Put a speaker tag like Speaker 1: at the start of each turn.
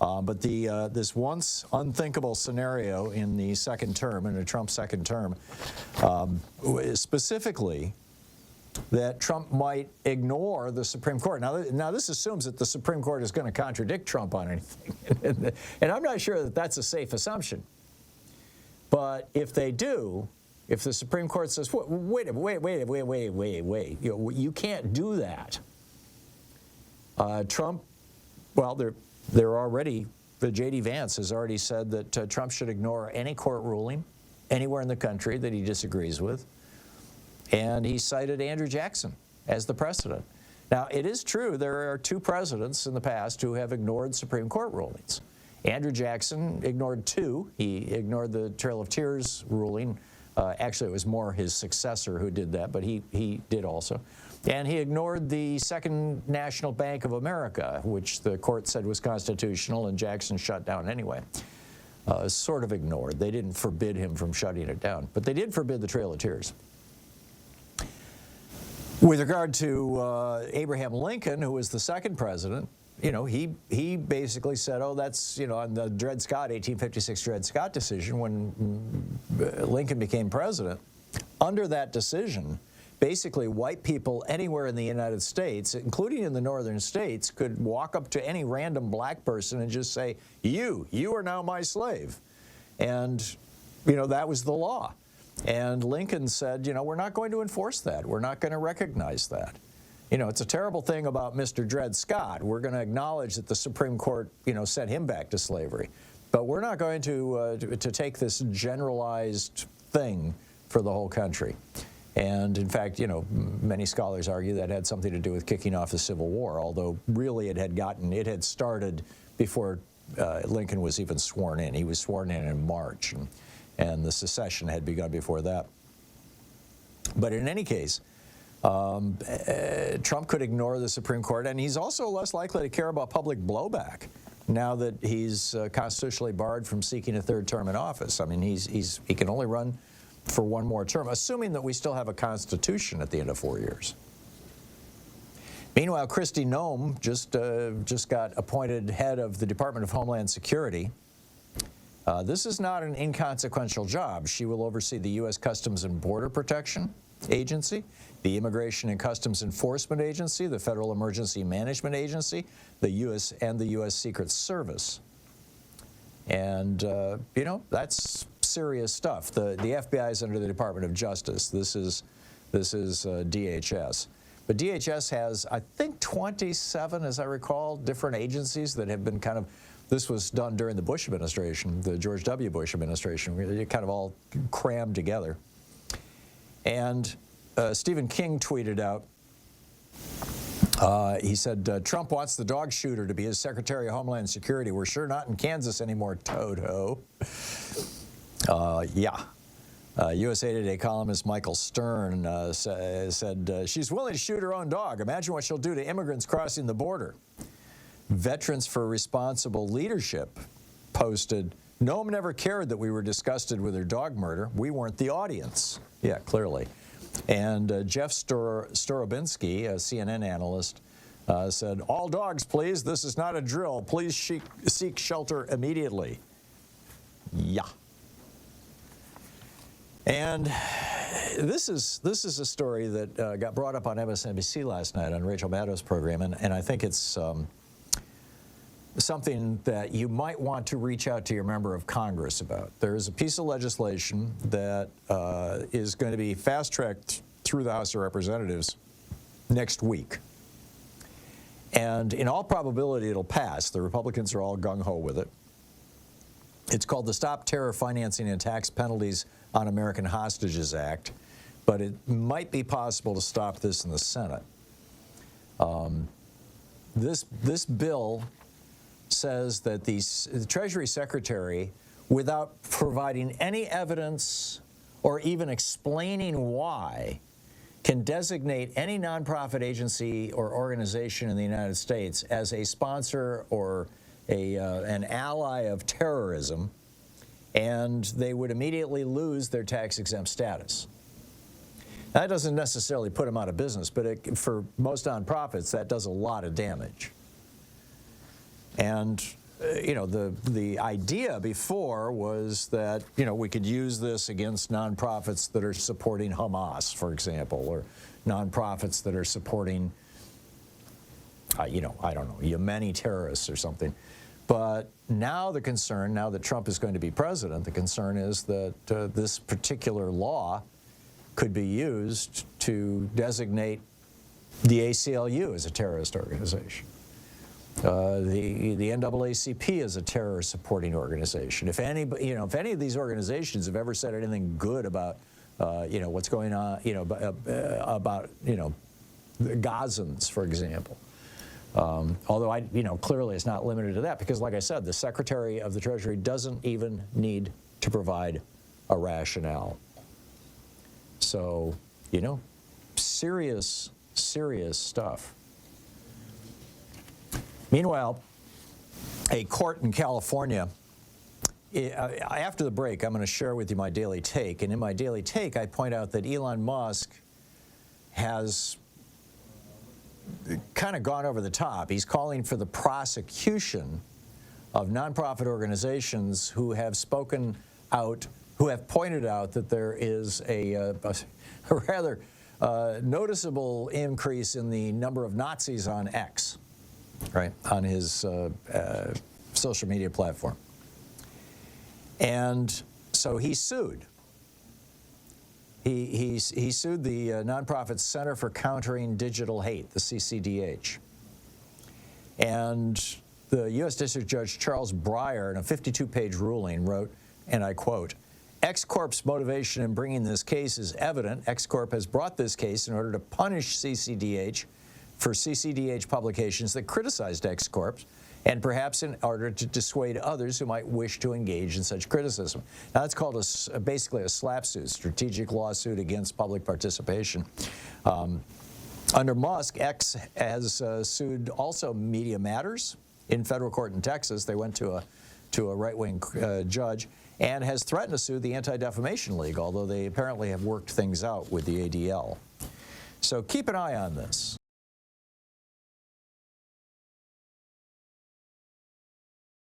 Speaker 1: But this once unthinkable scenario in the second term, in a Trump second term, specifically that Trump might ignore the Supreme Court. Now this assumes that the Supreme Court is going to contradict Trump on anything. And I'm not sure that that's a safe assumption. But if they do, if the Supreme Court says, wait, you can't do that. Trump, well, they're already, the J.D. Vance has already said that Trump should ignore any court ruling anywhere in the country that he disagrees with. And he cited Andrew Jackson as the precedent. Now, it is true there are 2 presidents in the past who have ignored Supreme Court rulings. Andrew Jackson ignored 2. He ignored the Trail of Tears ruling. Actually, it was more his successor who did that, but he did also. And he ignored the Second National Bank of America, which the court said was constitutional, and Jackson shut down anyway. Sort of ignored. They didn't forbid him from shutting it down, but they did forbid the Trail of Tears. With regard to Abraham Lincoln, who was the second president, you know, he basically said, oh, that's, you know, on the Dred Scott, 1856 Dred Scott decision, when Lincoln became president, under that decision, basically white people anywhere in the United States, including in the northern states, could walk up to any random black person and just say, you are now my slave. And, you know, that was the law. And Lincoln said, you know, we're not going to enforce that. We're not going to recognize that. You know, it's a terrible thing about Mr. Dred Scott. We're going to acknowledge that the Supreme Court, you know, sent him back to slavery. But we're not going to take this generalized thing for the whole country. And in fact, you know, many scholars argue that had something to do with kicking off the Civil War, although really it had started before Lincoln was even sworn in. He was sworn in March, and the secession had begun before that. But in any case, Trump could ignore the Supreme Court, and he's also less likely to care about public blowback now that he's constitutionally barred from seeking a third term in office. I mean, he can only run for one more term, assuming that we still have a Constitution at the end of 4 years. Meanwhile, Christi Noem just got appointed head of the Department of Homeland Security. This is not an inconsequential job. She will oversee the U.S. Customs and Border Protection Agency, the Immigration and Customs Enforcement Agency, the Federal Emergency Management Agency, the U.S. Secret Service. And, you know, that's serious stuff. The FBI is under the Department of Justice. This is DHS. But DHS has, I think, 27, as I recall, different agencies that have been kind of, this was done during the Bush administration, the George W. Bush administration. They kind of all crammed together. And Stephen King tweeted out, he said, Trump wants the dog shooter to be his Secretary of Homeland Security. We're sure not in Kansas anymore, Toto. Yeah. USA Today columnist Michael Stern said, she's willing to shoot her own dog. Imagine what she'll do to immigrants crossing the border. Veterans for Responsible Leadership posted, Noem never cared that we were disgusted with her dog murder. We weren't the audience. Yeah, clearly. And Jeff Storobinski, a CNN analyst, said, all dogs, please. This is not a drill. Please seek shelter immediately. Yeah. And this is a story that got brought up on MSNBC last night on Rachel Maddow's program, and I think it's something that you might want to reach out to your member of Congress about. There is a piece of legislation that is going to be fast-tracked through the House of Representatives next week. And in all probability, it'll pass. The Republicans are all gung-ho with it. It's called the Stop Terror Financing and Tax Penalties on American Hostages Act, but it might be possible to stop this in the Senate. This bill says that the Treasury Secretary, without providing any evidence or even explaining why, can designate any nonprofit agency or organization in the United States as a sponsor or an ally of terrorism, and they would immediately lose their tax-exempt status. That doesn't necessarily put them out of business, but for most nonprofits, that does a lot of damage. And you know, the idea before was that, you know, we could use this against nonprofits that are supporting Hamas, for example, or nonprofits that are supporting, you know, I don't know, Yemeni terrorists or something. But now the concern, now that Trump is going to be president, the concern is that this particular law could be used to designate the ACLU as a terrorist organization. The NAACP is a terror supporting organization. If any, you know, if any of these organizations have ever said anything good about, you know, what's going on, you know, about, you know, the Gazans, for example. Although you know, clearly it's not limited to that, because like I said, the Secretary of the Treasury doesn't even need to provide a rationale. So, you know, serious stuff. Meanwhile, a court in California, after the break, I'm going to share with you my daily take. And in my daily take, I point out that Elon Musk has kind of gone over the top. He's calling for the prosecution of nonprofit organizations who have spoken out, who have pointed out that there is a rather noticeable increase in the number of Nazis on X, right, on his social media platform. And so he sued. He sued the nonprofit Center for Countering Digital Hate, the CCDH. And the U.S. District Judge Charles Breyer, in a 52-page ruling, wrote, and I quote, X Corp's motivation in bringing this case is evident. X Corp has brought this case in order to punish CCDH for CCDH publications that criticized X Corp, and perhaps in order to dissuade others who might wish to engage in such criticism. Now, that's called basically a SLAPP suit, strategic lawsuit against public participation. Under Musk, X has sued also Media Matters in federal court in Texas. They went to a right-wing judge, and has threatened to sue the Anti-Defamation League, although they apparently have worked things out with the ADL. So keep an eye on this.